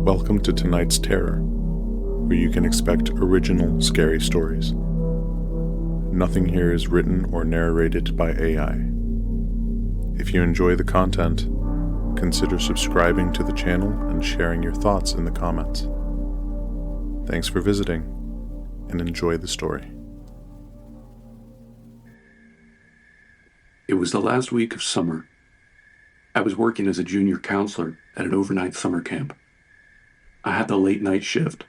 Welcome to tonight's Terror, where you can expect original scary stories. Nothing here is written or narrated by AI. If you enjoy the content, consider subscribing to the channel and sharing your thoughts in the comments. Thanks for visiting, and enjoy the story. It was the last week of summer. I was working as a junior counselor at an overnight summer camp. I had the late night shift,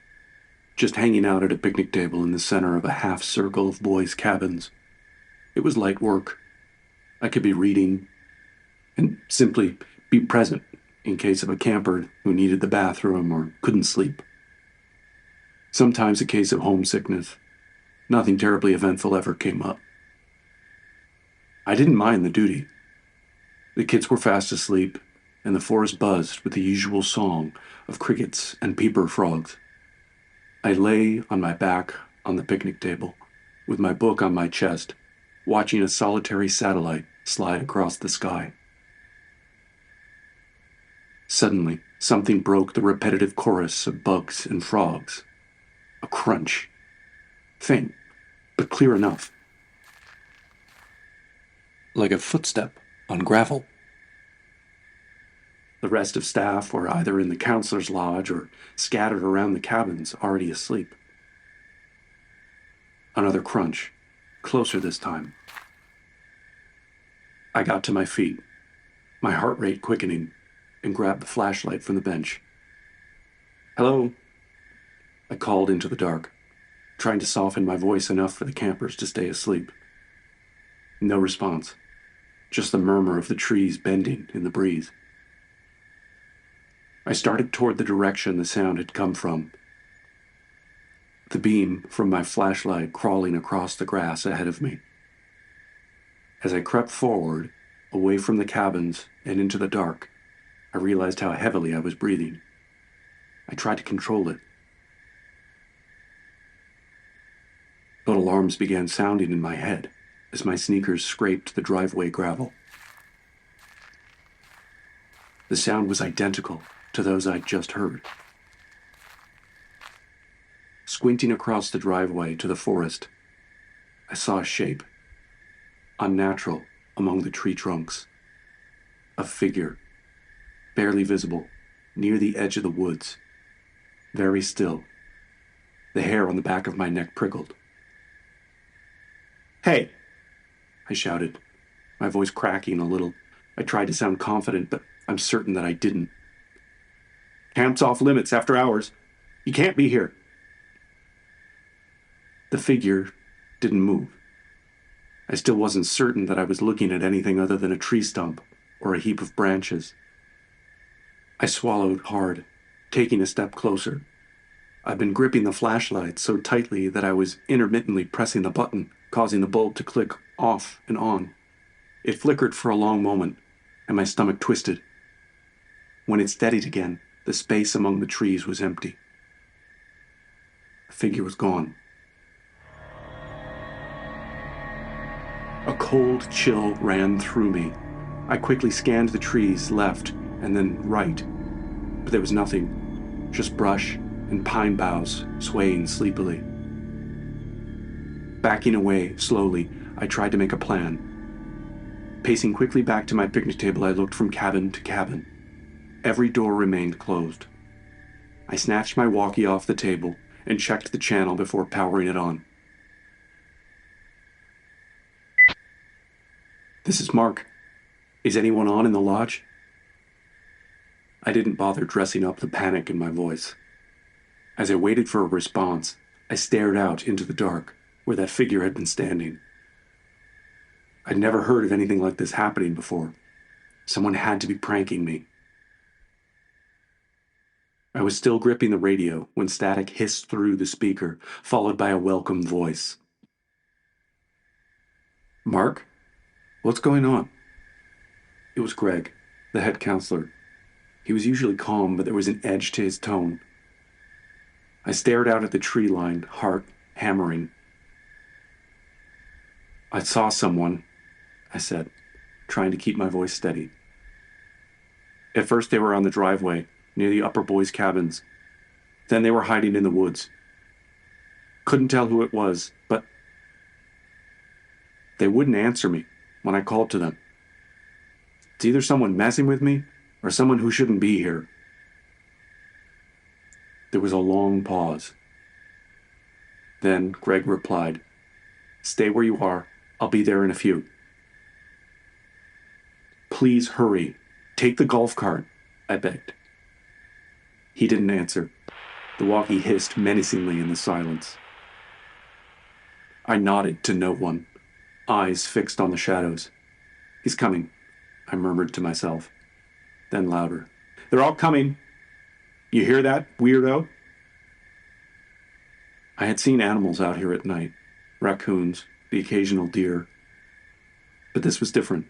just hanging out at a picnic table in the center of a half circle of boys' cabins. It was light work. I could be reading and simply be present in case of a camper who needed the bathroom or couldn't sleep. Sometimes a case of homesickness. Nothing terribly eventful ever came up. I didn't mind the duty. The kids were fast asleep, and the forest buzzed with the usual song of crickets and peeper frogs. I lay on my back on the picnic table, with my book on my chest, watching a solitary satellite slide across the sky. Suddenly, something broke the repetitive chorus of bugs and frogs. A crunch. Faint, but clear enough. Like a footstep on gravel. The rest of staff were either in the counselor's lodge or scattered around the cabins, already asleep. Another crunch, closer this time. I got to my feet, my heart rate quickening, and grabbed the flashlight from the bench. "Hello?" I called into the dark, trying to soften my voice enough for the campers to stay asleep. No response. Just the murmur of the trees bending in the breeze. I started toward the direction the sound had come from, the beam from my flashlight crawling across the grass ahead of me. As I crept forward, away from the cabins and into the dark, I realized how heavily I was breathing. I tried to control it. But alarms began sounding in my head as my sneakers scraped the driveway gravel. The sound was identical to those I'd just heard. Squinting across the driveway to the forest, I saw a shape, unnatural among the tree trunks. A figure, barely visible, near the edge of the woods, very still. The hair on the back of my neck prickled. "Hey!" I shouted, my voice cracking a little. I tried to sound confident, but I'm certain that I didn't. "Camp's off limits after hours. You can't be here." The figure didn't move. I still wasn't certain that I was looking at anything other than a tree stump or a heap of branches. I swallowed hard, taking a step closer. I'd been gripping the flashlight so tightly that I was intermittently pressing the button, causing the bulb to click off and on. It flickered for a long moment, and my stomach twisted. When it steadied again, the space among the trees was empty. The figure was gone. A cold chill ran through me. I quickly scanned the trees left and then right, but there was nothing, just brush and pine boughs swaying sleepily. Backing away slowly, I tried to make a plan. Pacing quickly back to my picnic table, I looked from cabin to cabin. Every door remained closed. I snatched my walkie off the table and checked the channel before powering it on. "This is Mark. Is anyone on in the lodge?" I didn't bother dressing up the panic in my voice. As I waited for a response, I stared out into the dark, where that figure had been standing. I'd never heard of anything like this happening before. Someone had to be pranking me. I was still gripping the radio when static hissed through the speaker, followed by a welcome voice. "Mark? What's going on?" It was Greg, the head counselor. He was usually calm, but there was an edge to his tone. I stared out at the tree line, heart hammering. "I saw someone," I said, trying to keep my voice steady. "At first they were on the driveway, near the upper boys' cabins. Then they were hiding in the woods. Couldn't tell who it was, but they wouldn't answer me when I called to them. It's either someone messing with me or someone who shouldn't be here. There was a long pause. Then Greg replied, "Stay where you are. I'll be there in a few." "Please hurry. Take the golf cart," I begged. He didn't answer. The walkie hissed menacingly in the silence. I nodded to no one, eyes fixed on the shadows. "He's coming," I murmured to myself. Then louder, "They're all coming. You hear that, weirdo?" I had seen animals out here at night, raccoons, the occasional deer. But this was different.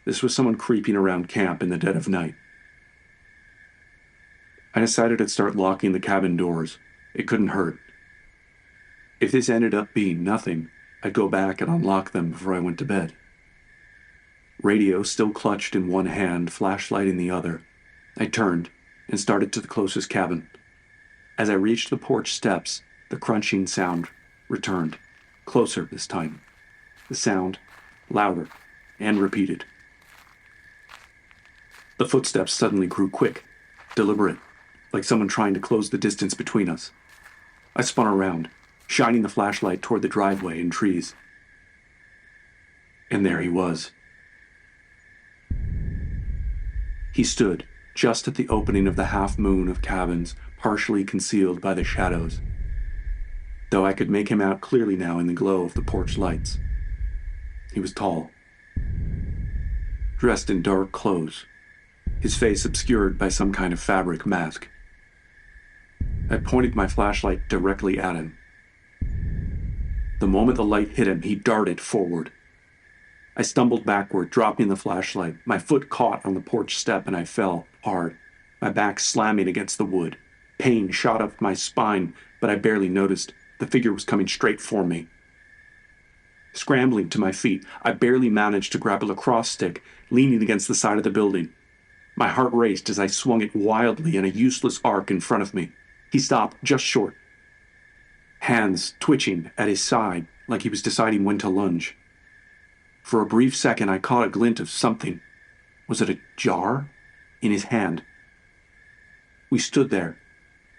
This was someone creeping around camp in the dead of night. I decided to start locking the cabin doors. It couldn't hurt. If this ended up being nothing, I'd go back and unlock them before I went to bed. Radio still clutched in one hand, flashlight in the other. I turned and started to the closest cabin. As I reached the porch steps, the crunching sound returned, closer this time. The sound, louder, and repeated. The footsteps suddenly grew quick, deliberate, like someone trying to close the distance between us. I spun around, shining the flashlight toward the driveway and trees. And there he was. He stood just at the opening of the half moon of cabins, partially concealed by the shadows, though I could make him out clearly now in the glow of the porch lights. He was tall, dressed in dark clothes, his face obscured by some kind of fabric mask. I pointed my flashlight directly at him. The moment the light hit him, he darted forward. I stumbled backward, dropping the flashlight. My foot caught on the porch step and I fell hard, my back slamming against the wood. Pain shot up my spine, but I barely noticed. The figure was coming straight for me. Scrambling to my feet, I barely managed to grab a lacrosse stick, leaning against the side of the building. My heart raced as I swung it wildly in a useless arc in front of me. He stopped just short, hands twitching at his side like he was deciding when to lunge. For a brief second, I caught a glint of something. Was it a jar? In his hand. We stood there,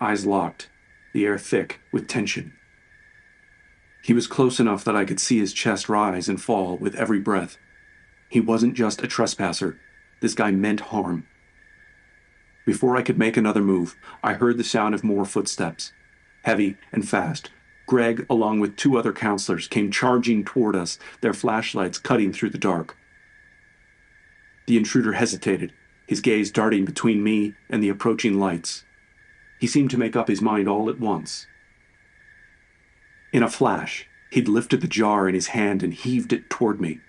eyes locked, the air thick with tension. He was close enough that I could see his chest rise and fall with every breath. He wasn't just a trespasser. This guy meant harm. Before I could make another move, I heard the sound of more footsteps. Heavy and fast. Greg, along with two other counselors, came charging toward us, their flashlights cutting through the dark. The intruder hesitated, his gaze darting between me and the approaching lights. He seemed to make up his mind all at once. In a flash, he'd lifted the jar in his hand and heaved it toward me.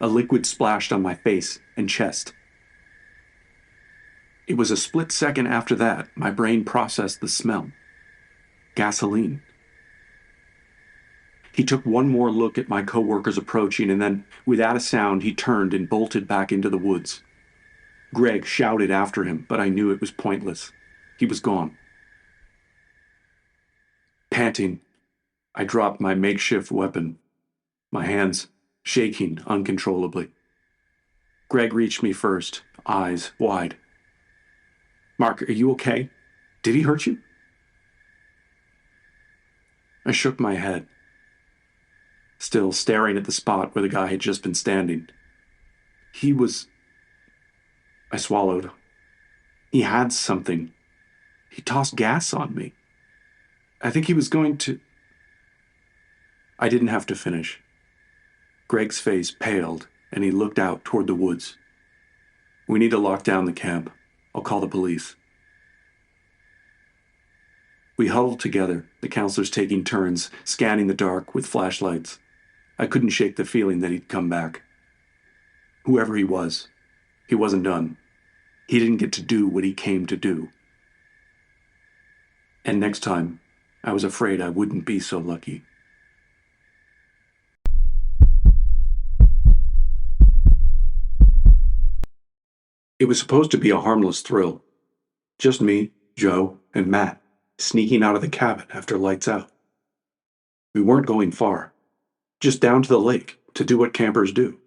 A liquid splashed on my face and chest. It was a split second after that my brain processed the smell. Gasoline. He took one more look at my coworkers approaching, and then, without a sound, he turned and bolted back into the woods. Greg shouted after him, but I knew it was pointless. He was gone. Panting, I dropped my makeshift weapon, my hands shaking uncontrollably. Greg reached me first, eyes wide. "Mark, are you okay? Did he hurt you?" I shook my head, still staring at the spot where the guy had just been standing. I swallowed. He had something. He tossed gas on me. I think he was going to... I didn't have to finish. Greg's face paled, and he looked out toward the woods. "We need to lock down the camp. I'll call the police." We huddled together, the counselors taking turns, scanning the dark with flashlights. I couldn't shake the feeling that he'd come back. Whoever he wasn't done. He didn't get to do what he came to do. And next time, I was afraid I wouldn't be so lucky. It was supposed to be a harmless thrill. Just me, Joe, and Matt, sneaking out of the cabin after lights out. We weren't going far, just down to the lake to do what campers do.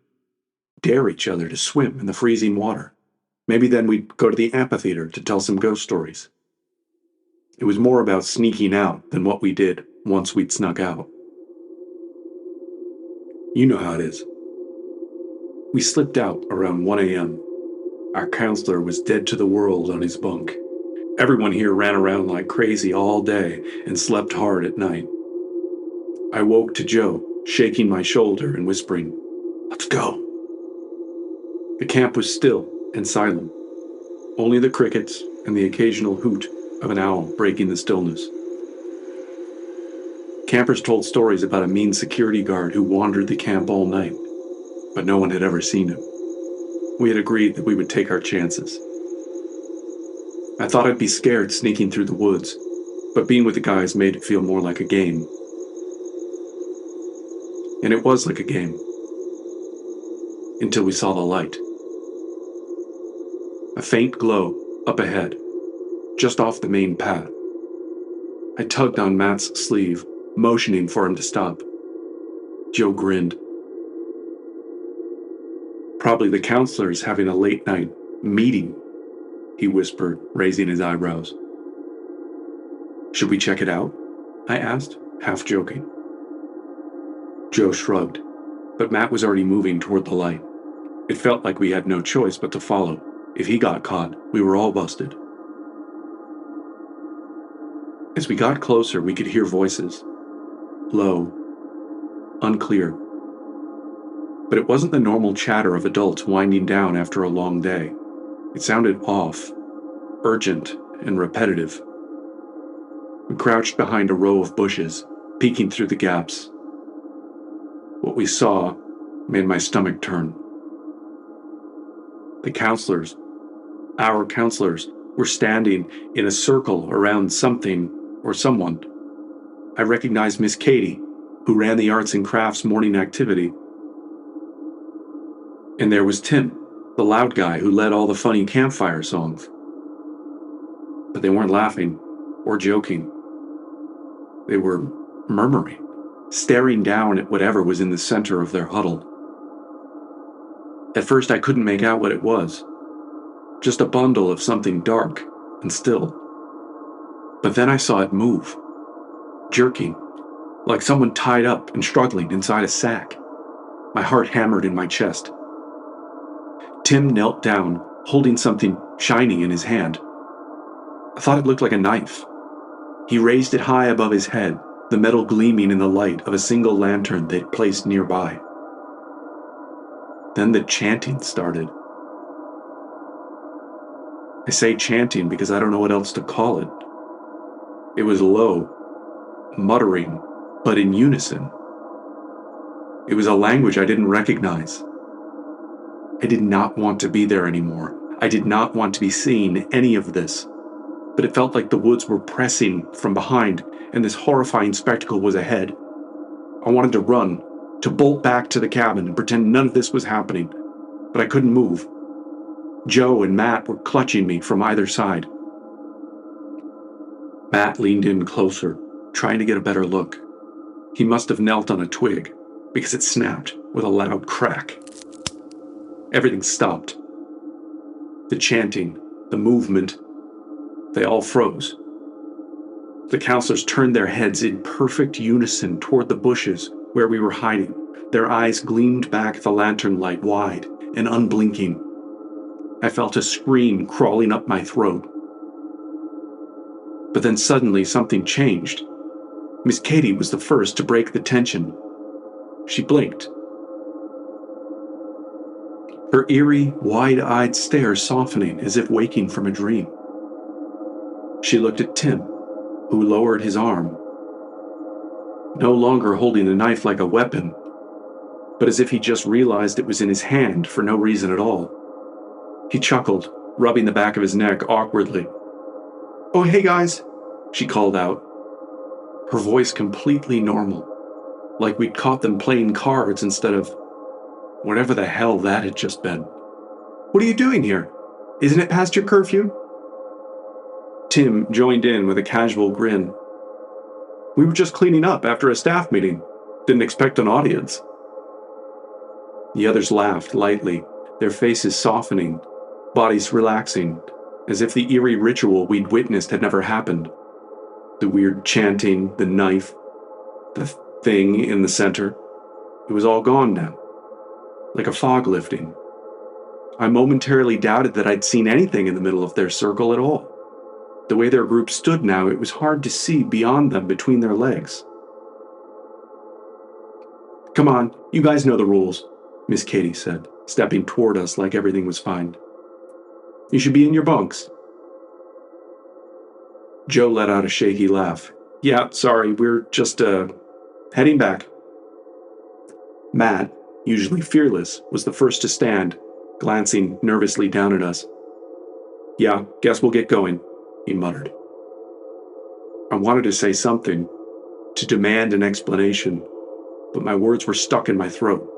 Dare each other to swim in the freezing water. Maybe then we'd go to the amphitheater to tell some ghost stories. It was more about sneaking out than what we did once we'd snuck out. You know how it is. We slipped out around 1 a.m. Our counselor was dead to the world on his bunk. Everyone here ran around like crazy all day and slept hard at night. I woke to Joe, shaking my shoulder and whispering, "Let's go." The camp was still and silent. Only the crickets and the occasional hoot of an owl breaking the stillness. Campers told stories about a mean security guard who wandered the camp all night, but no one had ever seen him. We had agreed that we would take our chances. I thought I'd be scared sneaking through the woods, but being with the guys made it feel more like a game. And it was like a game. Until we saw the light. A faint glow up ahead, just off the main path. I tugged on Matt's sleeve, motioning for him to stop. Joe grinned. "Probably the counselor's having a late night meeting," he whispered, raising his eyebrows. "Should we check it out?" I asked, half joking. Joe shrugged, but Matt was already moving toward the light. It felt like we had no choice but to follow. If he got caught, we were all busted. As we got closer, we could hear voices. Low, unclear. But it wasn't the normal chatter of adults winding down after a long day. It sounded off, urgent, and repetitive. We crouched behind a row of bushes, peeking through the gaps. What we saw made my stomach turn. The counselors, our counselors, were standing in a circle around something or someone. I recognized Miss Katie, who ran the arts and crafts morning activity. And there was Tim, the loud guy who led all the funny campfire songs. But they weren't laughing or joking. They were murmuring, staring down at whatever was in the center of their huddle. At first I couldn't make out what it was. Just a bundle of something dark and still. But then I saw it move, jerking, like someone tied up and struggling inside a sack. My heart hammered in my chest. Tim knelt down, holding something shiny in his hand. I thought it looked like a knife. He raised it high above his head, the metal gleaming in the light of a single lantern they'd placed nearby. Then the chanting started. I say chanting because I don't know what else to call it. It was low, muttering, but in unison. It was a language I didn't recognize. I did not want to be there anymore. I did not want to be seeing any of this. But it felt like the woods were pressing from behind, and this horrifying spectacle was ahead. I wanted to run, to bolt back to the cabin and pretend none of this was happening, but I couldn't move. Joe and Matt were clutching me from either side. Matt leaned in closer, trying to get a better look. He must have knelt on a twig, because it snapped with a loud crack. Everything stopped. The chanting, the movement, they all froze. The counselors turned their heads in perfect unison toward the bushes where we were hiding. Their eyes gleamed back at the lantern light wide and unblinking. I felt a scream crawling up my throat. But then suddenly something changed. Miss Katie was the first to break the tension. She blinked. Her eerie, wide-eyed stare softening as if waking from a dream. She looked at Tim, who lowered his arm, no longer holding the knife like a weapon, but as if he just realized it was in his hand for no reason at all. He chuckled, rubbing the back of his neck awkwardly. "Oh, hey guys," she called out, her voice completely normal, like we'd caught them playing cards instead of whatever the hell that had just been. "What are you doing here? Isn't it past your curfew?" Tim joined in with a casual grin. We were just cleaning up after a staff meeting. Didn't expect an audience. The others laughed lightly, their faces softening, bodies relaxing, as if the eerie ritual we'd witnessed had never happened. The weird chanting, the knife, the thing in the center. It was all gone now, like a fog lifting. I momentarily doubted that I'd seen anything in the middle of their circle at all. The way their group stood now, it was hard to see beyond them between their legs. Come on, you guys know the rules, Miss Katie said, stepping toward us like everything was fine. You should be in your bunks. Joe let out a shaky laugh. Yeah, sorry, we're just, heading back. Matt, usually fearless, was the first to stand, glancing nervously down at us. Yeah, guess we'll get going, he muttered. I wanted to say something, to demand an explanation, but my words were stuck in my throat.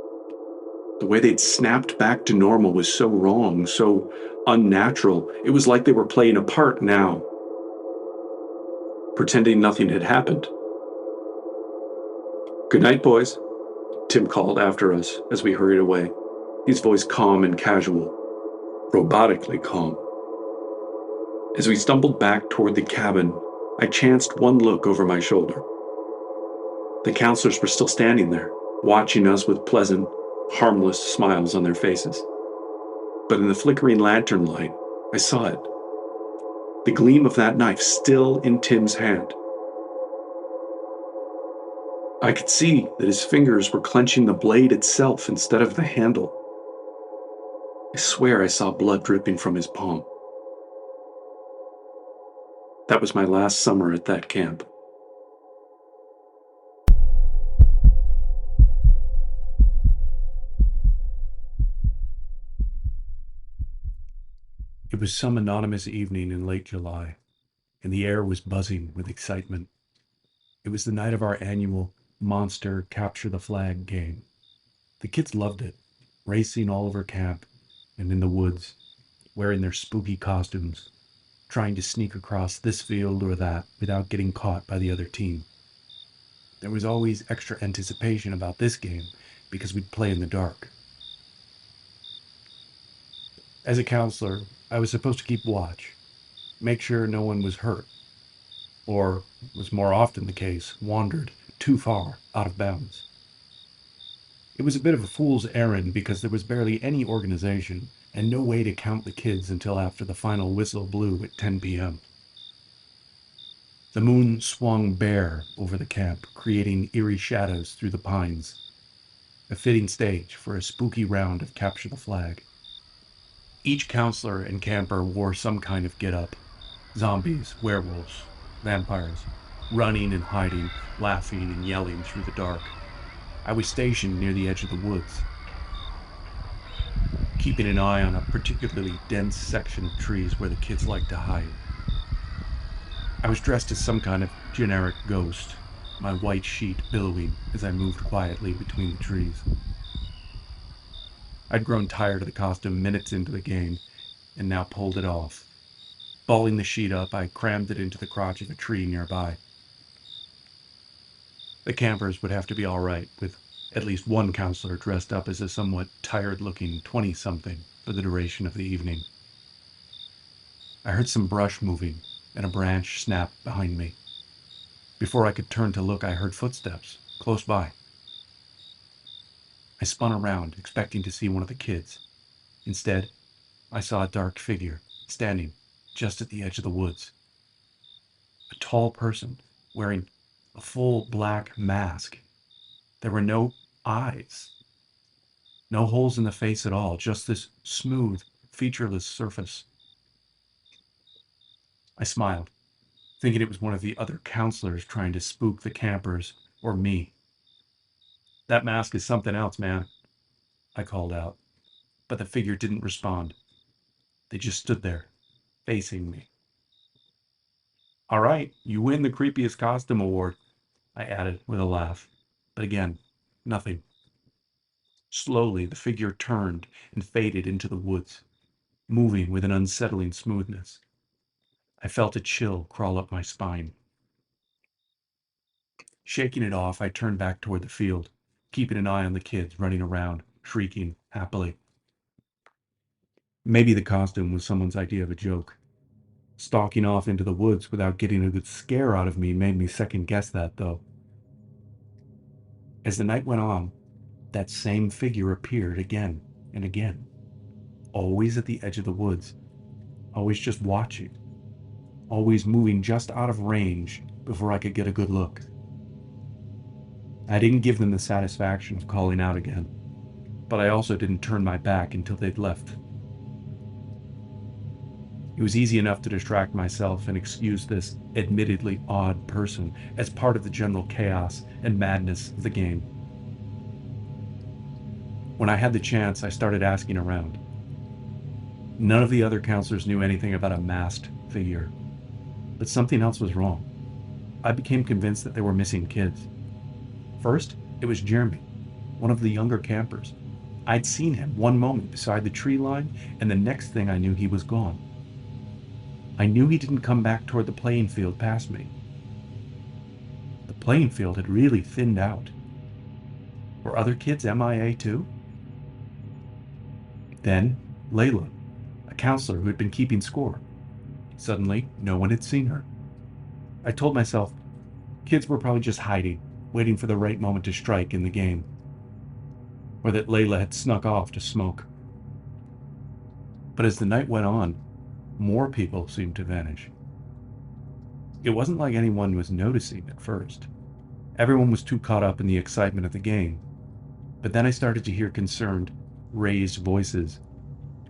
The way they'd snapped back to normal was so wrong, so unnatural. It was like they were playing a part now, pretending nothing had happened. Good night, boys, Tim called after us as we hurried away, his voice calm and casual, robotically calm. As we stumbled back toward the cabin, I chanced one look over my shoulder. The counselors were still standing there, watching us with pleasant, harmless smiles on their faces. But in the flickering lantern light, I saw it. The gleam of that knife still in Tim's hand. I could see that his fingers were clenching the blade itself instead of the handle. I swear I saw blood dripping from his palm. That was my last summer at that camp. It was some anonymous evening in late July, and the air was buzzing with excitement. It was the night of our annual Monster Capture the Flag game. The kids loved it, racing all over camp and in the woods, wearing their spooky costumes, trying to sneak across this field or that without getting caught by the other team. There was always extra anticipation about this game because we'd play in the dark. As a counselor, I was supposed to keep watch, make sure no one was hurt, or, was more often the case, wandered too far out of bounds. It was a bit of a fool's errand because there was barely any organization and no way to count the kids until after the final whistle blew at 10 p.m. The moon swung bare over the camp, creating eerie shadows through the pines, a fitting stage for a spooky round of Capture the Flag. Each counselor and camper wore some kind of get-up: zombies, werewolves, vampires, running and hiding, laughing and yelling through the dark. I was stationed near the edge of the woods, keeping an eye on a particularly dense section of trees where the kids like to hide. I was dressed as some kind of generic ghost, my white sheet billowing as I moved quietly between the trees. I'd grown tired of the costume minutes into the game, and now pulled it off. Balling the sheet up, I crammed it into the crotch of a tree nearby. The campers would have to be all right, with at least one counselor dressed up as a somewhat tired-looking 20-something for the duration of the evening. I heard some brush moving, and a branch snap behind me. Before I could turn to look, I heard footsteps, close by. I spun around, expecting to see one of the kids. Instead, I saw a dark figure, standing just at the edge of the woods. A tall person, wearing a full black mask. There were no eyes, no holes in the face at all, just this smooth, featureless surface. I smiled, thinking it was one of the other counselors trying to spook the campers or me. That mask is something else, man, I called out, but the figure didn't respond. They just stood there, facing me. All right, you win the creepiest costume award, I added with a laugh. But again, nothing. Slowly, the figure turned and faded into the woods, moving with an unsettling smoothness. I felt a chill crawl up my spine. Shaking it off, I turned back toward the field, keeping an eye on the kids running around, shrieking happily. Maybe the costume was someone's idea of a joke. Stalking off into the woods without getting a good scare out of me made me second guess that, though. As the night went on, that same figure appeared again and again, always at the edge of the woods, always just watching, always moving just out of range before I could get a good look. I didn't give them the satisfaction of calling out again, but I also didn't turn my back until they'd left. It was easy enough to distract myself and excuse this admittedly odd person as part of the general chaos and madness of the game. When I had the chance, I started asking around. None of the other counselors knew anything about a masked figure, but something else was wrong. I became convinced that they were missing kids. First, it was Jeremy, one of the younger campers. I'd seen him one moment beside the tree line, and the next thing I knew, he was gone. I knew he didn't come back toward the playing field past me. The playing field had really thinned out. Were other kids MIA too? Then, Layla, a counselor who had been keeping score. Suddenly, no one had seen her. I told myself, kids were probably just hiding, waiting for the right moment to strike in the game. Or that Layla had snuck off to smoke. But as the night went on, more people seemed to vanish. It wasn't like anyone was noticing at first. Everyone was too caught up in the excitement of the game. But then I started to hear concerned, raised voices.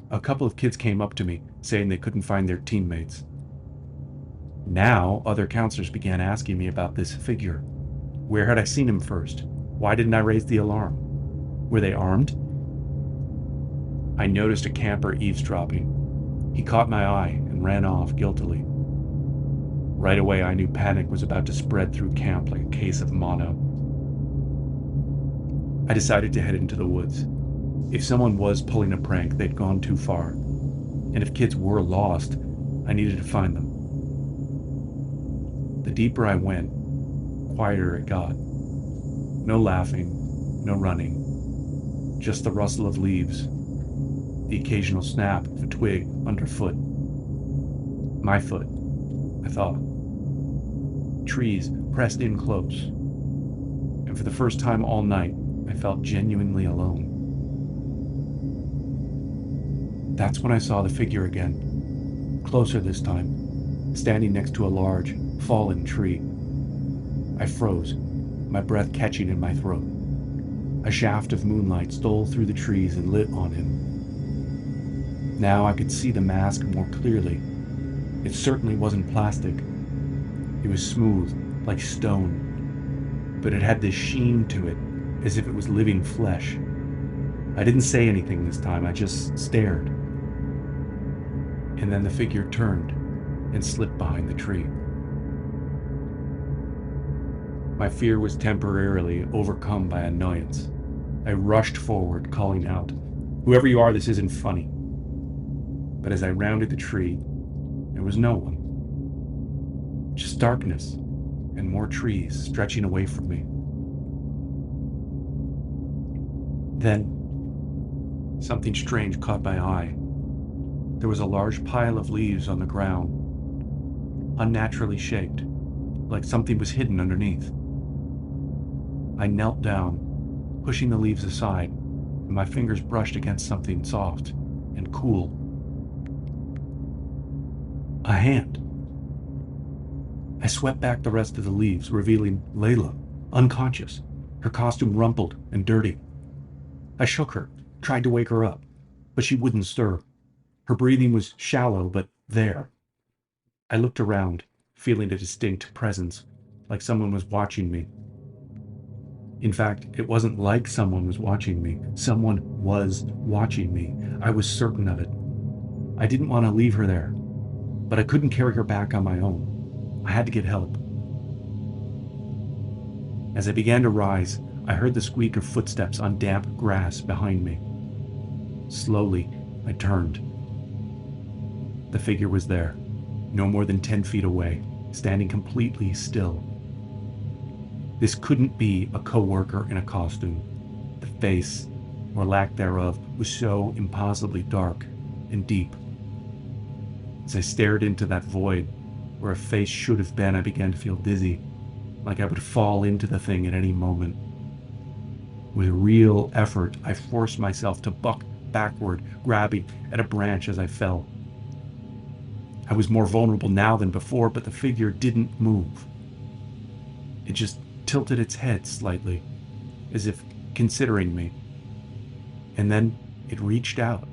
A couple of kids came up to me, saying they couldn't find their teammates. Now, other counselors began asking me about this figure. Where had I seen him first? Why didn't I raise the alarm? Were they armed? I noticed a camper eavesdropping. He caught my eye and ran off guiltily. Right away, I knew panic was about to spread through camp like a case of mono. I decided to head into the woods. If someone was pulling a prank, they'd gone too far. And if kids were lost, I needed to find them. The deeper I went, quieter it got. No laughing, no running, just the rustle of leaves, the occasional snap of a twig underfoot. My foot, I thought. Trees pressed in close. And for the first time all night, I felt genuinely alone. That's when I saw the figure again, closer this time, standing next to a large, fallen tree. I froze, my breath catching in my throat. A shaft of moonlight stole through the trees and lit on him. Now I could see the mask more clearly. It certainly wasn't plastic. It was smooth, like stone, but it had this sheen to it, as if it was living flesh. I didn't say anything this time, I just stared. And then the figure turned and slipped behind the tree. My fear was temporarily overcome by annoyance. I rushed forward, calling out, "Whoever you are, this isn't funny." But as I rounded the tree, there was no one. Just darkness and more trees stretching away from me. Then, something strange caught my eye. There was a large pile of leaves on the ground, unnaturally shaped, like something was hidden underneath. I knelt down, pushing the leaves aside, and my fingers brushed against something soft and cool. A hand. I swept back the rest of the leaves, revealing Layla, unconscious, her costume rumpled and dirty. I shook her, tried to wake her up, but she wouldn't stir. Her breathing was shallow, but there. I looked around, feeling a distinct presence, like someone was watching me. In fact, it wasn't like someone was watching me. Someone was watching me. I was certain of it. I didn't want to leave her there, but I couldn't carry her back on my own. I had to get help. As I began to rise, I heard the squeak of footsteps on damp grass behind me. Slowly, I turned. The figure was there, no more than 10 feet away, standing completely still. This couldn't be a coworker in a costume. The face, or lack thereof, was so impossibly dark and deep. As I stared into that void, where a face should have been, I began to feel dizzy, like I would fall into the thing at any moment. With real effort, I forced myself to buck backward, grabbing at a branch as I fell. I was more vulnerable now than before, but the figure didn't move. It just tilted its head slightly, as if considering me. And then it reached out.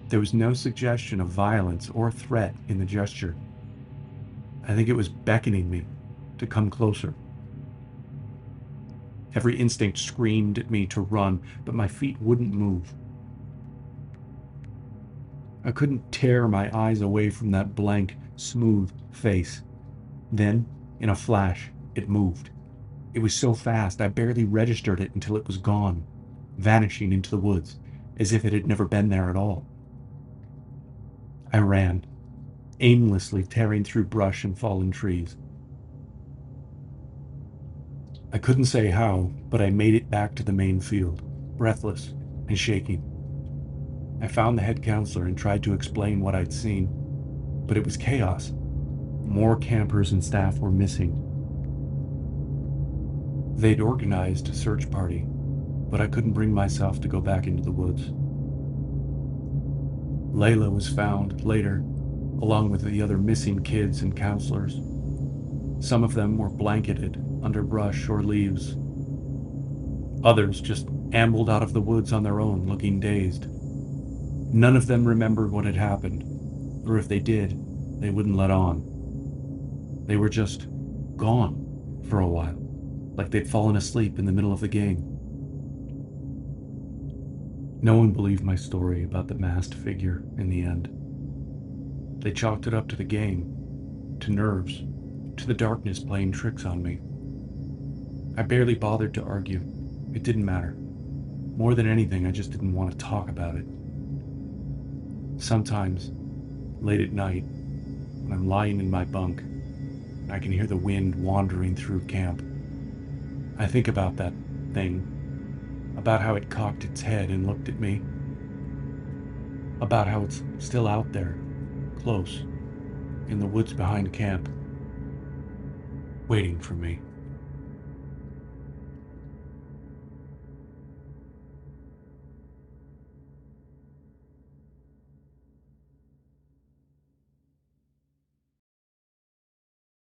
There was no suggestion of violence or threat in the gesture. I think it was beckoning me to come closer. Every instinct screamed at me to run, but my feet wouldn't move. I couldn't tear my eyes away from that blank, smooth face. Then, in a flash, it moved. It was so fast I barely registered it until it was gone, vanishing into the woods, as if it had never been there at all. I ran, aimlessly tearing through brush and fallen trees. I couldn't say how, but I made it back to the main field, breathless and shaking. I found the head counselor and tried to explain what I'd seen, but it was chaos. More campers and staff were missing. They'd organized a search party, but I couldn't bring myself to go back into the woods. Layla was found later, along with the other missing kids and counselors. Some of them were blanketed under brush or leaves. Others just ambled out of the woods on their own, looking dazed. None of them remembered what had happened, or if they did, they wouldn't let on. They were just gone for a while, like they'd fallen asleep in the middle of the game. No one believed my story about the masked figure in the end. They chalked it up to the game, to nerves, to the darkness playing tricks on me. I barely bothered to argue. It didn't matter. More than anything, I just didn't want to talk about it. Sometimes, late at night, when I'm lying in my bunk, and I can hear the wind wandering through camp, I think about that thing, about how it cocked its head and looked at me, about how it's still out there, close, in the woods behind camp, waiting for me.